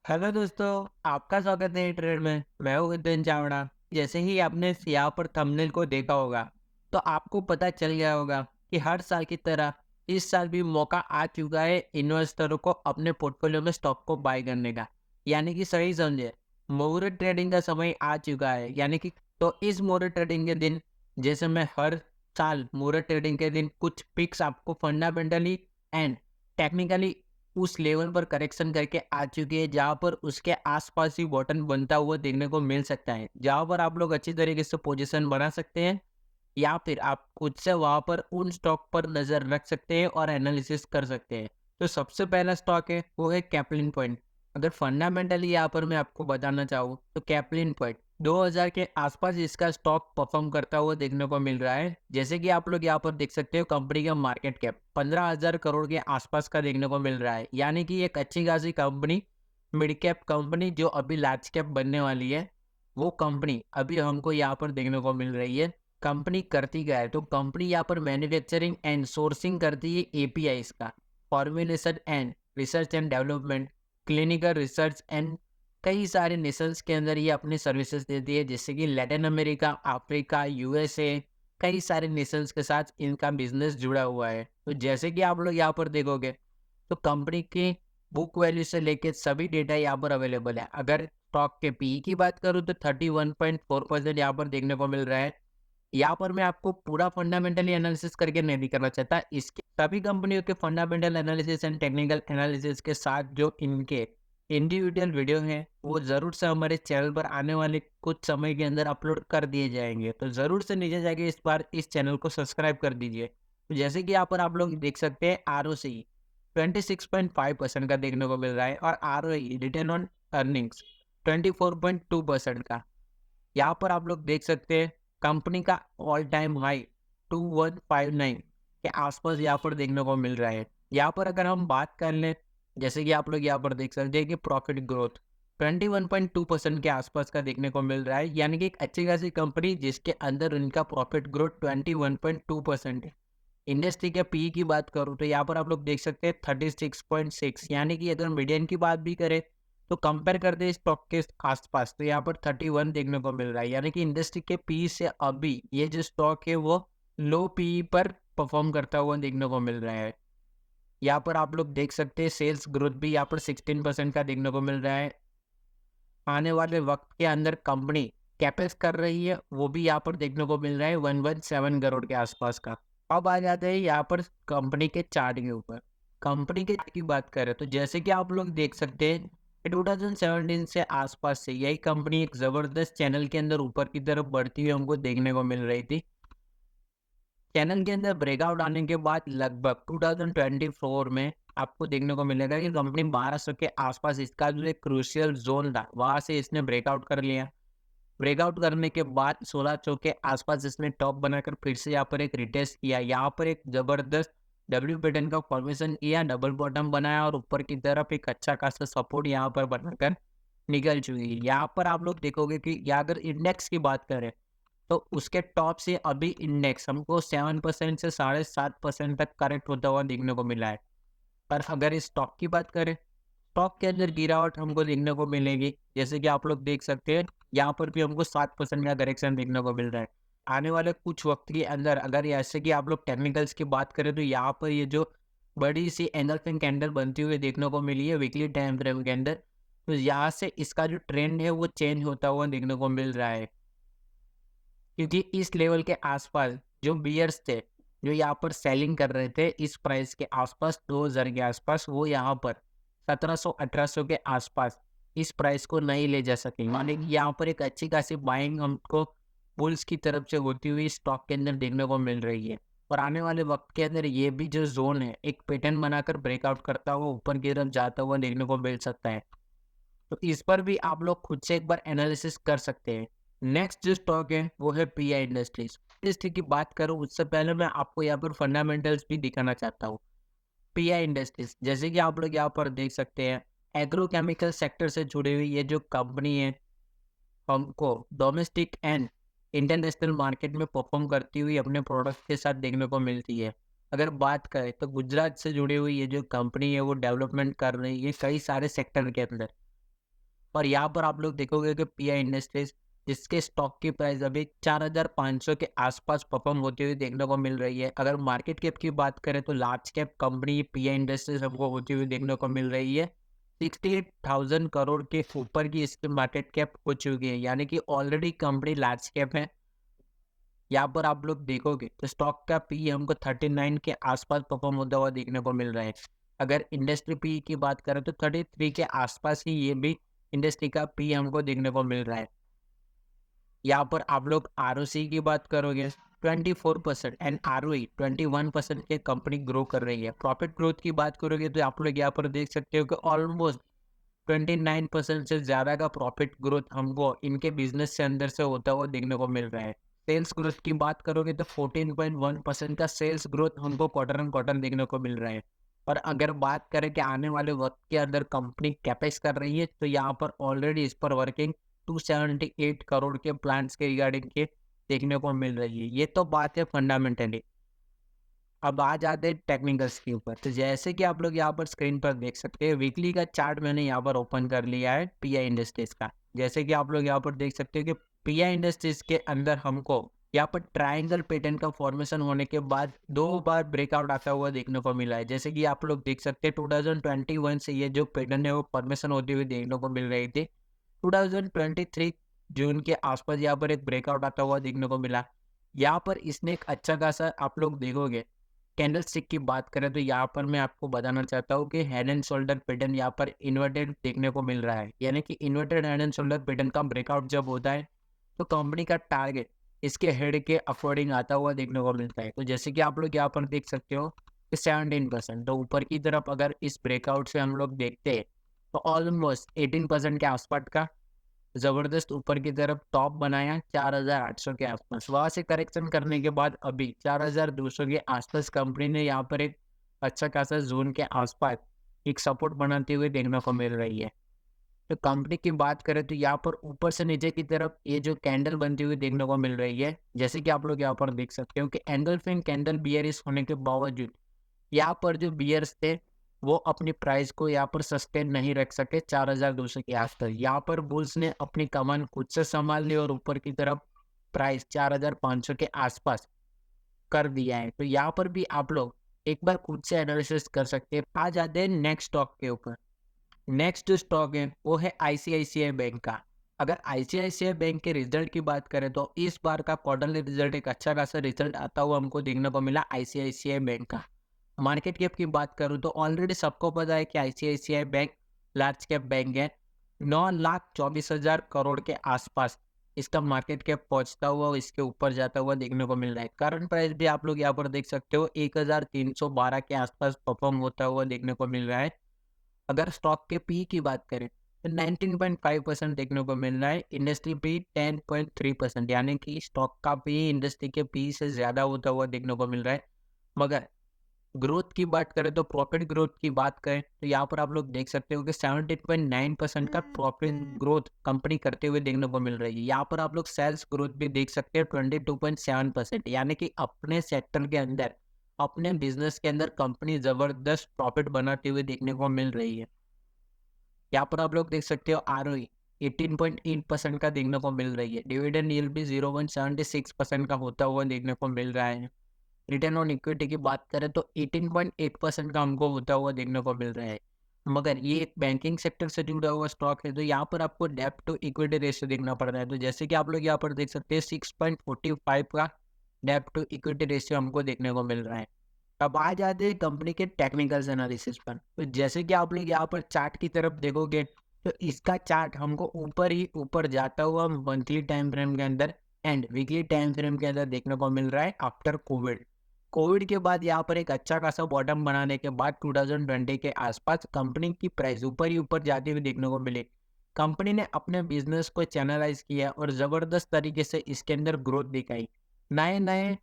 Hello दोस्तों, आपका स्वागत है ट्रेड में। मैं हूँ हितेन चावड़ा। जैसे ही आपने यहाँ पर थंबनेल को देखा होगा, तो आपको पता चल गया होगा कि हर साल की तरह इस साल भी मौका आ चुका है इन्वेस्टरों को अपने पोर्टफोलियो में स्टॉक को बाय करने का। यानी कि सही समझे, मुहूर्त ट्रेडिंग का समय आ चुका है। यानी कि तो इस मुहूर्त ट्रेडिंग के दिन, जैसे मैं हर साल मुहूर्त ट्रेडिंग के दिन कुछ पिक्स आपको फंडामेंटली एंड टेक्निकली उस लेवल पर करेक्शन करके आ चुकी है, जहाँ पर उसके आसपास ही बॉटम बनता हुआ देखने को मिल सकता है, जहाँ पर आप लोग अच्छी तरीके से पोजीशन बना सकते हैं, या फिर आप खुद से वहाँ पर उन स्टॉक पर नज़र रख सकते हैं और एनालिसिस कर सकते हैं। तो सबसे पहला स्टॉक है वो है कैपलिन पॉइंट। अगर फंडामेंटली यहाँ पर मैं आपको बताना चाहूँ तो कैपलिन पॉइंट 2000 के आसपास इसका स्टॉक परफॉर्म करता हुआ देखने को मिल रहा है। जैसे कि आप लोग यहाँ पर देख सकते हो, कंपनी का मार्केट कैप 15,000 करोड़ के आसपास का देखने को मिल रहा है। यानी कि एक अच्छी खासी कंपनी, मिड कैप कंपनी जो अभी लार्ज कैप बनने वाली है, वो कंपनी अभी हमको यहाँ पर देखने को मिल रही है। कंपनी करती क्या है, तो कंपनी यहाँ पर मैन्युफैक्चरिंग एंड सोर्सिंग करती है एपीआईज का, formulation and research and development, clinical research and कई सारे नेशंस के अंदर ये अपनी सर्विसेज देती है, जैसे कि लैटिन अमेरिका, अफ्रीका, यूएसए, कई सारे नेशंस के साथ इनका बिजनेस जुड़ा हुआ है। तो जैसे कि आप लोग यहाँ पर देखोगे, तो कंपनी की बुक वैल्यू से लेके सभी डेटा यहाँ पर अवेलेबल है। अगर स्टॉक के पीई की बात करूँ तो 31.4% यहाँ पर देखने को मिल रहा है। यहाँ पर मैं आपको पूरा फंडामेंटली एनालिसिस करके नहीं दिखाना चाहता। इसके सभी कंपनियों के fundamental analysis and technical analysis के साथ जो इनके इंडिविजुअल वीडियो हैं, वो ज़रूर से हमारे चैनल पर आने वाले कुछ समय के अंदर अपलोड कर दिए जाएंगे। तो ज़रूर से नीचे जाके इस बार इस चैनल को सब्सक्राइब कर दीजिए। तो जैसे कि यहाँ पर आप लोग देख सकते हैं, आरओसी 26.5% का देखने को मिल रहा है और आरओई रिटर्न ऑन अर्निंग्स 24.2% का। यहाँ पर आप लोग देख सकते हैं, कंपनी का ऑल टाइम हाई 2159 के आसपास यहाँ पर देखने को मिल रहा है। यहाँ पर अगर हम बात कर लें, जैसे कि आप लोग यहाँ पर देख सकते हैं कि प्रॉफिट ग्रोथ 21.2% के आसपास का देखने को मिल रहा है। यानी कि एक अच्छी खासी कंपनी जिसके अंदर उनका प्रॉफिट ग्रोथ 21.2% है। इंडस्ट्री के पी की बात करूँ तो यहाँ पर आप लोग देख सकते हैं 36.6। यानी कि अगर मीडियन की बात भी करें तो कंपेयर करते हैं स्टॉक के आसपास, तो यहाँ पर 31 देखने को मिल रहा है। यानी कि इंडस्ट्री के पी से अभी ये जो स्टॉक है वो लो पी पर परफॉर्म करता हुआ देखने को मिल रहा है। यहाँ पर आप लोग देख सकते हैं सेल्स ग्रोथ भी यहाँ पर 16% का देखने को मिल रहा है। आने वाले वक्त के अंदर कंपनी कैपेक्स कर रही है, वो भी यहाँ पर देखने को मिल रहा है 117 करोड़ के आसपास का। अब आ जाते हैं यहाँ पर कंपनी के चार्ट के ऊपर। कंपनी के चार्ट की बात करें तो जैसे कि आप लोग देख सकते हैं, 2017 से आसपास से यही कंपनी एक जबरदस्त चैनल के अंदर ऊपर की तरफ बढ़ती हुई हमको देखने को मिल रही थी। चैनल के अंदर ब्रेकआउट आने के बाद लगभग 2024 में आपको देखने को मिलेगा कि कंपनी 1200 के आसपास, इसका जो एक क्रूशियल जोन था, वहां से इसने ब्रेकआउट कर लिया। ब्रेकआउट करने के बाद 1600 के आसपास इसने टॉप बनाकर फिर से यहाँ पर एक रिटेस्ट किया। यहाँ पर एक जबरदस्त डब्ल्यू पैटर्न का फॉर्मेशन किया, डबल बॉटम बनाया और ऊपर की तरफ एक अच्छा खासा सपोर्ट यहाँ पर बनाकर निकल चुकी है। यहाँ पर आप लोग देखोगे कि या अगर इंडेक्स की बात करें तो उसके टॉप से अभी इंडेक्स हमको 7% से 7.5% तक करेक्ट होता हुआ देखने को मिला है। पर अगर इस स्टॉक की बात करें, स्टॉक के अंदर गिरावट हमको देखने को मिलेगी। जैसे कि आप लोग देख सकते हैं, यहाँ पर भी हमको 7% का करेक्शन देखने को मिल रहा है। आने वाले कुछ वक्त के अंदर अगर ऐसे कि आप लोग टेक्निकल्स की बात करें तो यहाँ पर ये जो बड़ी सी एंगल्फिंग कैंडल बनती हुई देखने को मिली है वीकली टाइम फ्रेम के अंदर, तो यहाँ से इसका जो ट्रेंड है वो चेंज होता हुआ देखने को मिल रहा है। क्योंकि इस लेवल के आसपास जो बियर्स थे, जो यहाँ पर सेलिंग कर रहे थे इस प्राइस के आसपास 2000 के आसपास, वो यहाँ पर 1700-1800 के आसपास इस प्राइस को नहीं ले जा सके। माने कि यहाँ पर एक अच्छी खासी बाइंग हमको बुल्स की तरफ से होती हुई स्टॉक के अंदर देखने को मिल रही है। और आने वाले वक्त के अंदर ये भी जो जोन है एक पैटर्न बनाकर ब्रेकआउट करता हुआ ऊपर की तरफ जाता हुआ देखने को मिल सकता है। तो इस पर भी आप लोग खुद से एक बार एनालिसिस कर सकते हैं। नेक्स्ट जो स्टॉक है वो है पीआई इंडस्ट्रीज। इंडस्ट्री की बात करूं उससे पहले मैं आपको यहाँ पर फंडामेंटल्स भी दिखाना चाहता हूँ। पीआई इंडस्ट्रीज जैसे कि आप लोग यहाँ पर देख सकते हैं, एग्रोकेमिकल सेक्टर से जुड़ी हुई ये जो कंपनी है, हमको डोमेस्टिक एंड इंटरनेशनल मार्केट में परफॉर्म करती हुई अपने प्रोडक्ट के साथ देखने को मिलती है। अगर बात करें तो गुजरात से जुड़ी हुई ये जो कंपनी है वो डेवलपमेंट कर रही है कई सारे सेक्टर के अंदर। और यहाँ पर आप लोग देखोगे कि पीआई इंडस्ट्रीज जिसके स्टॉक की प्राइस अभी 4500 के आसपास परफॉर्म होती हुई देखने को मिल रही है। अगर मार्केट कैप की बात करें तो large cap company pi industries हमको होती हुई देखने को मिल रही है। 68,000 करोड़ के ऊपर की इसकी मार्केट कैप हो चुकी है, यानी कि ऑलरेडी कंपनी लार्ज कैप है। यहाँ पर आप लोग देखोगे तो स्टॉक का पी हमको 39 के आसपास परफॉर्म होता हुआ देखने को मिल रहा है। अगर इंडस्ट्री पी की बात करें तो 33 के आसपास ही ये भी इंडस्ट्री का पी हमको देखने को मिल रहा है। यहाँ पर आप लोग आरओसी की बात करोगे 24% एंड आरओई 21% के कंपनी ग्रो कर रही है। प्रॉफिट ग्रोथ की बात करोगे तो आप लोग यहाँ पर देख सकते हो कि ऑलमोस्ट 29% से ज़्यादा का प्रॉफिट ग्रोथ हमको इनके बिजनेस से अंदर से होता हुआ देखने को मिल रहा है। सेल्स ग्रोथ की बात करोगे तो 14.1% का सेल्स ग्रोथ हमको क्वार्टर ऑन क्वार्टर देखने को मिल रहा है। और अगर बात करें कि आने वाले वक्त के अंदर कंपनी कैपेक्स कर रही है तो यहाँ पर ऑलरेडी इस पर वर्किंग 278 करोड़ के प्लान्स के रिगार्डिंग के देखने को मिल रही है। ये तो बात है फंडामेंटली। अब आ जाते हैं टेक्निकल्स के ऊपर। तो जैसे कि आप लोग यहाँ पर स्क्रीन पर देख सकते हैं, वीकली का चार्ट मैंने यहाँ पर ओपन कर लिया है पीआई इंडस्ट्रीज का। जैसे कि आप लोग यहाँ पर देख सकते हो कि पीआई इंडस्ट्रीज के अंदर हमको यहाँ पर ट्रायंगल पैटर्न का फॉर्मेशन होने के बाद 2 बार ब्रेकआउट आता हुआ देखने को मिला है। जैसे कि आप लोग देख सकते हैं 2021 से ये जो पैटर्न है वो फॉर्मेशन होती हुई देखने को मिल रही थी। 2023 जून के आसपास यहाँ पर एक ब्रेकआउट आता हुआ देखने को मिला। यहाँ पर इसने एक अच्छा खासा आप लोग देखोगे कैंडल स्टिक की बात करें तो यहाँ पर मैं आपको बताना चाहता हूँ कि हेड एंड शोल्डर पैटर्न यहाँ पर इन्वर्टेड देखने को मिल रहा है। यानी कि inverted head and shoulder pattern का ब्रेकआउट जब होता है तो कंपनी का टारगेट इसके हेड के अकॉर्डिंग आता हुआ देखने को मिलता है। तो जैसे कि आप लोग यहाँ पर देख सकते हो कि 17%, तो ऊपर की तरफ अगर इस ब्रेकआउट से हम लोग देखते हैं तो ऑलमोस्ट 18% के आसपास का जबरदस्त ऊपर की तरफ टॉप बनाया 4800 के आसपास। वहां से करेक्शन करने के बाद अभी 4200 के आसपास कंपनी ने यहाँ पर एक अच्छा खासा जोन के आसपास एक सपोर्ट बनाते हुए देखने को मिल रही है। तो कंपनी की बात करें तो यहाँ पर ऊपर से नीचे की तरफ ये जो कैंडल बनती हुई देखने को मिल रही है, जैसे कि आप लोग यहाँ पर देख सकते हो कि एंगल्फिंग कैंडल बियरिश होने के बावजूद यहाँ पर जो बियर्स थे वो अपनी प्राइस को यहाँ पर सस्टेन नहीं रख सके 4200 के आसपास। यहाँ पर बुल्स ने अपनी कमान खुद से संभाल ली और ऊपर की तरफ प्राइस 4500 के आसपास कर दिया है। तो यहाँ पर भी आप लोग एक बार खुद से एनालिसिस कर सकते हैं। आ जाते हैं नेक्स्ट स्टॉक के ऊपर। नेक्स्ट जो स्टॉक है वो है आईसीआईसीआई बैंक का। अगर आईसीआईसीआई बैंक के रिजल्ट की बात करें तो इस बार का क्वार्टरली रिजल्ट एक अच्छा खासा रिजल्ट आता हुआ हमको देखने को मिला आईसीआईसीआई बैंक का। मार्केट कैप की बात करूँ तो ऑलरेडी सबको पता है कि ICICI bank large cap bank है। 9,24,000 करोड़ के आसपास इसका मार्केट कैप पहुंचता हुआ और इसके ऊपर जाता हुआ देखने को मिल रहा है। करंट प्राइस भी आप लोग यहाँ पर देख सकते हो 1,312 के आसपास परफॉर्म होता हुआ देखने को मिल रहा है। अगर स्टॉक के पी की बात करें तो 19.5% देखने को मिल रहा है। इंडस्ट्री पी 10.3%, यानी कि स्टॉक का पी इंडस्ट्री के पी से ज़्यादा होता हुआ देखने को मिल रहा है। मगर ग्रोथ की बात करें तो प्रॉफिट ग्रोथ की बात करें तो यहाँ पर आप लोग देख सकते हो कि 17.9% का प्रॉफिट ग्रोथ कंपनी करते हुए देखने को मिल रही है। यहाँ पर आप लोग सेल्स ग्रोथ भी देख सकते हैं 22.7%, यानी कि अपने सेक्टर के अंदर अपने बिजनेस के अंदर कंपनी जबरदस्त प्रॉफिट बनाते हुए देखने को मिल रही है। यहाँ पर आप लोग देख सकते हो आरओई 18.8% का देखने को मिल रही है। डिविडेंड यील्ड भी 0.76% का होता हुआ देखने को मिल रहा है। रिटर्न ऑन इक्विटी की बात करें तो 18.8% का हमको होता हुआ देखने को मिल रहा है। मगर ये एक बैंकिंग सेक्टर से जुड़ा हुआ स्टॉक है तो यहाँ पर आपको डेब्ट टू इक्विटी रेशियो देखना पड़ रहा है। तो जैसे कि आप लोग यहाँ पर देख सकते हैं 6.45 का डेब्ट टू इक्विटी रेशियो हमको देखने को मिल रहा है। अब आ जाते हैं कंपनी के टेक्निकल्स एनालिसिस पर। तो जैसे कि आप लोग यहाँ पर चार्ट की तरफ देखोगे तो इसका चार्ट हमको ऊपर ही ऊपर जाता हुआ मंथली टाइम फ्रेम के अंदर एंड वीकली टाइम फ्रेम के अंदर देखने को मिल रहा है। आफ्टर कोविड के बाद यहाँ पर एक अच्छा खासा बॉटम बनाने के बाद 2020 के आसपास कंपनी की प्राइस ऊपर ही ऊपर जाती हुई देखने को मिली। कंपनी ने अपने बिजनेस को चैनलाइज किया और जबरदस्त तरीके से इसके अंदर ग्रोथ दिखाई। नए नए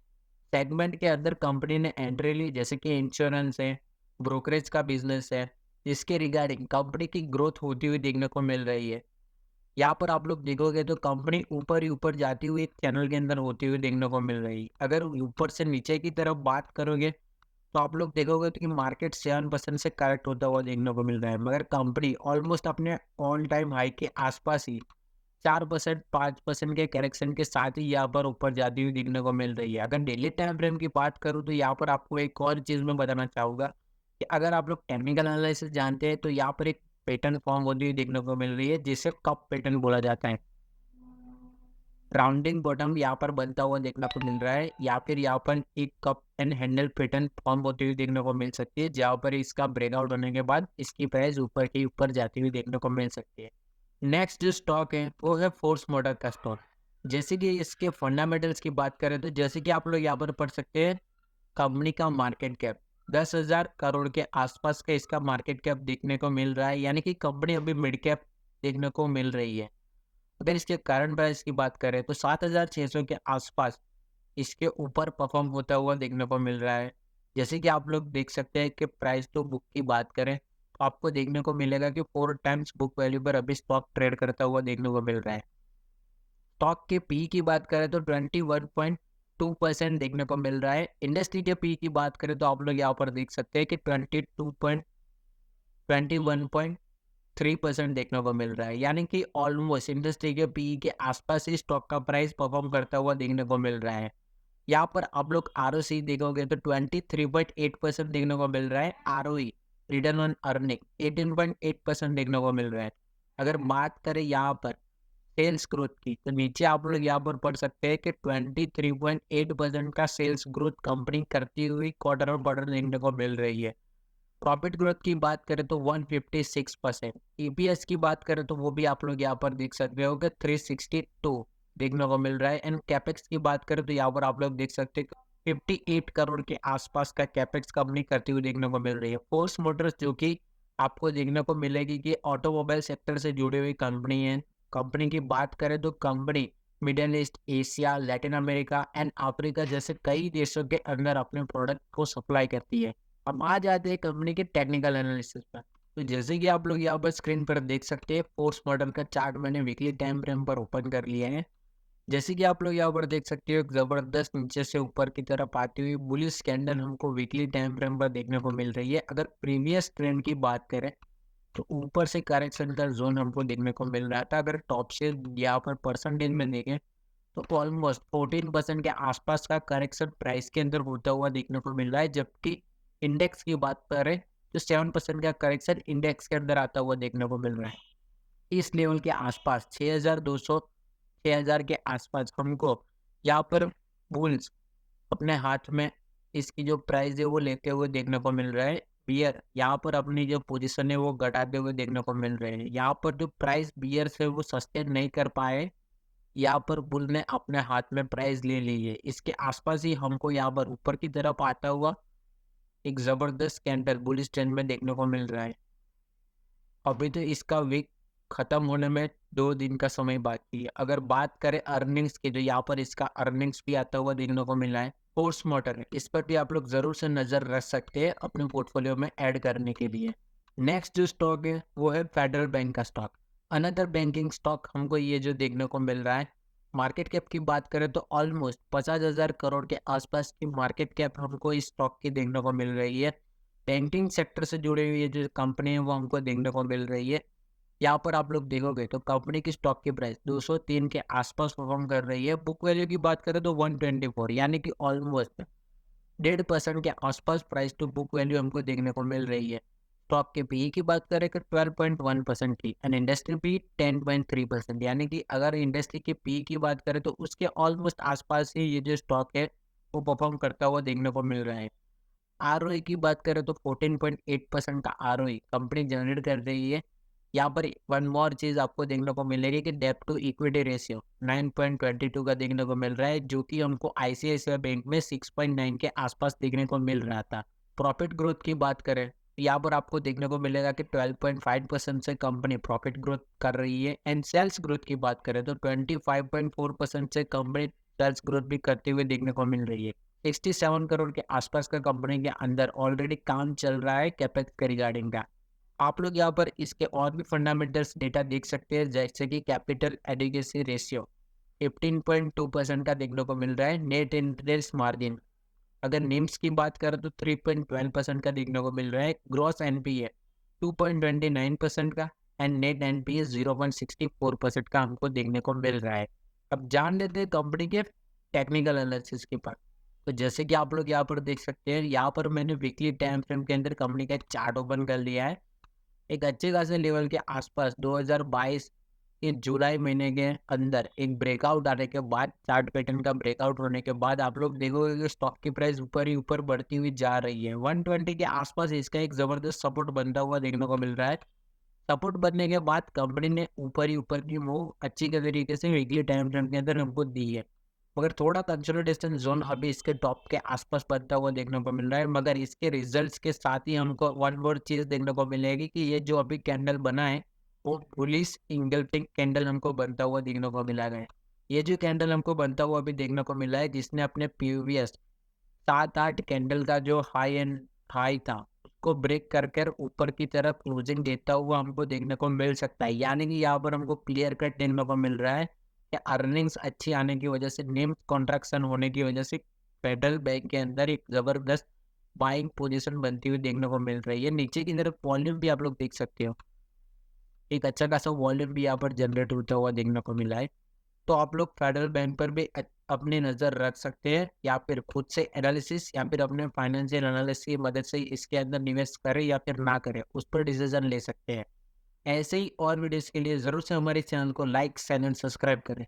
सेगमेंट के अंदर कंपनी ने एंट्री ली, जैसे कि इंश्योरेंस है, ब्रोकरेज का बिजनेस है। इसके रिगार्डिंग कंपनी की ग्रोथ होती हुई देखने को मिल रही है। यहाँ पर आप लोग देखोगे तो कंपनी ऊपर ही ऊपर जाती हुई एक चैनल के अंदर होती हुई देखने को मिल रही है। अगर ऊपर से नीचे की तरफ बात करोगे तो आप लोग देखोगे तो कि मार्केट 7% से करेक्ट होता हुआ देखने को मिल रहा है, मगर कंपनी ऑलमोस्ट अपने ऑल टाइम हाई के आसपास ही 4% 5% के करेक्शन के साथ ही यहाँ पर ऊपर जाती हुई देखने को मिल रही है। अगर डेली टाइम फ्रेम की बात करूँ तो यहाँ पर आपको एक और चीज़ मैं बताना चाहूँगा कि अगर आप लोग टेक्निकल एनालिसिस जानते हैं तो यहाँ पर एक पैटर्न फॉर्म होती हुई देखने को मिल रही है जिसे कप पैटर्न बोला जाता है। राउंडिंग बॉटम यहाँ पर बनता हुआ देखने को मिल रहा है, या फिर यहाँ पर एक cup and handle pattern form होती हुई देखने को मिल सकती है, जहाँ पर इसका ब्रेकआउट होने के बाद इसकी प्राइस ऊपर के ऊपर जाती हुई देखने को मिल सकती है। नेक्स्ट जो स्टॉक है वो है फोर्स मोटर का स्टॉक। जैसे कि इसके फंडामेंटल्स की बात करें तो जैसे कि आप लोग यहाँ पर पढ़ सकते हैं, कंपनी का मार्केट कैप 10,000 करोड़ के आसपास का इसका मार्केट कैप देखने को मिल रहा है, यानी कि कंपनी अभी मिड कैप देखने को मिल रही है। अगर इसके करंट प्राइस की बात करें तो 7,600 के आसपास इसके ऊपर परफॉर्म होता हुआ देखने को मिल रहा है। जैसे कि आप लोग देख सकते हैं कि प्राइस टू बुक की बात करें तो आपको देखने को मिलेगा कि 4 टाइम्स बुक वैल्यू पर अभी स्टॉक ट्रेड करता हुआ देखने को मिल रहा है। स्टॉक के पी की बात करें तो 21.2% देखने को मिल रहा है। इंडस्ट्री के पी की बात करें तो आप लोग यहाँ पर देख सकते हैं कि 21.3% देखने को मिल रहा है, यानी कि ऑलमोस्ट इंडस्ट्री के पी के आसपास ही स्टॉक का प्राइस परफॉर्म करता हुआ देखने को मिल रहा है। यहाँ पर आप लोग आरओसी देखोगे तो 23.8% देखने को मिल रहा है। आरओई रिटर्न ऑन अर्निंग 18.8% देखने को मिल रहा है। अगर बात करें यहाँ पर सेल्स ग्रोथ की तो नीचे आप लोग यहाँ पर पढ़ सकते हैं कि 23.8% का सेल्स ग्रोथ कंपनी करती हुई क्वार्टर ऑन क्वार्टर देखने को मिल रही है। प्रॉफिट ग्रोथ की बात करें तो 156%। ईपीएस की बात करें तो वो भी आप लोग यहाँ पर देख सकते हो कि 362 देखने को मिल रहा है। एंड कैपेक्स की बात करें तो यहाँ पर आप लोग देख सकते हैं 58 करोड़ के आसपास का कैपेक्स कंपनी करती हुई देखने को मिल रही है। फोर्स मोटर्स जो कि आपको देखने को मिलेगी कि ऑटोमोबाइल सेक्टर से जुड़ी हुई कंपनी है। कंपनी की बात करें तो company middle east, Asia, Latin America and Africa जैसे कई देशों के अंदर अपने प्रोडक्ट को सप्लाई करती है। अब आ जाते हैं कंपनी के टेक्निकल एनालिसिस पर। तो जैसे कि आप लोग यहाँ पर स्क्रीन पर देख सकते हैं, फोर्स मॉडल का चार्ट मैंने वीकली टाइम फ्रेम पर ओपन कर लिया है। जैसे कि आप लोग यहाँ पर देख सकते हो, एक जबरदस्त नीचे से ऊपर की तरफ आती हुई बुलिश कैंडल हमको वीकली टाइम फ्रेम पर देखने को मिल रही है। अगर प्रीवियस ट्रेंड की बात करें तो ऊपर से करेक्शन का जोन हमको देखने को मिल रहा था। अगर टॉप से यहाँ पर परसेंटेज में देखें तो ऑलमोस्ट 14% के आसपास का करेक्शन प्राइस के अंदर होता हुआ देखने को मिल रहा है, जबकि इंडेक्स की बात करें तो 7% का करेक्शन इंडेक्स के अंदर आता हुआ देखने को मिल रहा है। इस लेवल के आसपास 6,200 6,000 के आसपास हमको यहाँ पर बुल्स अपने हाथ में इसकी जो प्राइस है वो लेते हुए देखने को मिल रहा है। बियर यहाँ पर अपनी जो पोजीशन है वो घटाते हुए देखने को मिल रहे हैं। यहाँ पर जो प्राइस बियर से वो सस्टेन नहीं कर पाए, यहाँ पर बुल ने अपने हाथ में प्राइस ले ली है। इसके आसपास ही हमको यहाँ पर ऊपर की तरफ आता हुआ एक जबरदस्त कैंडल बुलिश ट्रेंड में देखने को मिल रहा है। अभी तो इसका वीक खत्म होने में 2 दिन का समय बाकी है। अगर बात करें अर्निंग्स की तो यहाँ पर इसका अर्निंग्स भी आता हुआ देखने को मिला है। फोर्स मोटर है, इस पर भी आप लोग जरूर से नजर रख सकते हैं अपने पोर्टफोलियो में ऐड करने के लिए। नेक्स्ट जो स्टॉक है वो है फेडरल बैंक का स्टॉक। अनदर बैंकिंग स्टॉक हमको ये जो देखने को मिल रहा है, मार्केट कैप की बात करें तो ऑलमोस्ट 50,000 करोड़ के आसपास की मार्केट कैप हमको इस स्टॉक की देखने को मिल रही है। बैंकिंग सेक्टर से जुड़ी हुई ये जो कंपनी है वो हमको देखने को मिल रही है। यहाँ पर आप लोग देखोगे तो कंपनी की स्टॉक की प्राइस 203 के आसपास परफॉर्म कर रही है। बुक वैल्यू की बात करें तो 124, यानी कि ऑलमोस्ट 1.5% के आसपास प्राइस टू बुक वैल्यू हमको देखने को मिल रही है। स्टॉक के पी की बात करें तो 12.1% की एंड इंडस्ट्री पी 10.3%, यानी कि अगर इंडस्ट्री के पी की बात करें तो उसके ऑलमोस्ट आसपास ही ये जो स्टॉक है वो परफॉर्म करता हुआ देखने को मिल रहा है। आरओई की बात करें तो 14.8% का आरओई कंपनी जनरेट कर रही है। यहाँ पर वन मोर चीज़ आपको देखने को मिलेगी कि डेब्ट टू इक्विटी रेशियो 9.22 का देखने को मिल रहा है, जो कि हमको आईसीआईसीआई बैंक में 6.9 के आसपास देखने को मिल रहा था। प्रॉफिट ग्रोथ की बात करें यहाँ पर आपको देखने को मिलेगा कि 12.5% से कंपनी प्रॉफिट ग्रोथ कर रही है। एंड सेल्स ग्रोथ की बात करें तो 25.4% से कंपनी सेल्स ग्रोथ भी करते हुए देखने को मिल रही है। 67 करोड़ के आसपास का कंपनी के अंदर ऑलरेडी काम चल रहा है कैपेक्स के रिगार्डिंग का। आप लोग यहाँ पर इसके और भी फंडामेंटल्स डेटा देख सकते हैं, जैसे कि कैपिटल एडिक्वेसी रेशियो 15.2% का देखने को मिल रहा है। नेट इंटरेस्ट मार्जिन अगर निम्स की बात करें तो 3.12% का देखने को मिल रहा है। ग्रॉस एनपीए 2.29% का एंड नेट एनपीए 0.64% का हमको देखने को मिल रहा है। अब जान लेते हैं कंपनी के टेक्निकल एनालिसिस के पास। तो जैसे कि आप लोग यहाँ पर देख सकते हैं, यहाँ पर मैंने वीकली टाइम फ्रेम के अंदर कंपनी का एक चार्ट ओपन कर लिया है। एक अच्छे खासे लेवल के आसपास 2022 के जुलाई महीने के अंदर एक ब्रेकआउट आने के बाद, चार्ट पैटर्न का ब्रेकआउट होने के बाद आप लोग देखोगे कि स्टॉक की प्राइस ऊपर ही ऊपर बढ़ती हुई जा रही है। 120 के आसपास इसका एक जबरदस्त सपोर्ट बनता हुआ देखने को मिल रहा है। सपोर्ट बनने के बाद कंपनी ने ऊपर ही ऊपर की मूव अच्छी के तरीके से वीकली टाइम फ्रेम के अंदर हमको दी है। मगर थोड़ा कंसोलिडेशन जोन अभी इसके टॉप के आसपास बनता हुआ देखने को मिल रहा है। मगर इसके रिजल्ट्स के साथ ही हमको वन मोर चीज देखने को मिलेगी कि ये जो अभी कैंडल बना है वो बुलिश इंगल्फिंग कैंडल हमको बनता हुआ देखने को मिला है। ये जो कैंडल हमको बनता हुआ अभी देखने को मिला है, जिसने अपने प्रीवियस 7-8 कैंडल का जो हाई था उसको ब्रेक कर कर ऊपर की तरफ क्लोजिंग देता हुआ हमको देखने को मिल सकता है। यानी कि यहाँ पर हमको क्लियर कट देखने को मिल रहा है कि अर्निंग्स अच्छी आने की वजह से, नेम कॉन्ट्रैक्शन होने की वजह से फेडरल बैंक के अंदर एक जबरदस्त बाइंग पोजीशन बनती हुई देखने को मिल रही है। नीचे की तरफ वॉल्यूम भी आप लोग देख सकते हो, एक अच्छा खासा वॉल्यूम भी यहाँ पर जनरेट होता हुआ देखने को मिला है। तो आप लोग फेडरल बैंक पर भी अपनी नज़र रख सकते हैं, या फिर खुद से एनालिसिस या फिर अपने फाइनेंशियल एनालिसिस की मदद से इसके अंदर निवेश करें या फिर ना करें, उस पर डिसीजन ले सकते हैं। ऐसे ही और वीडियोस के लिए ज़रूर से हमारे चैनल को लाइक, शेयर एंड सब्सक्राइब करें।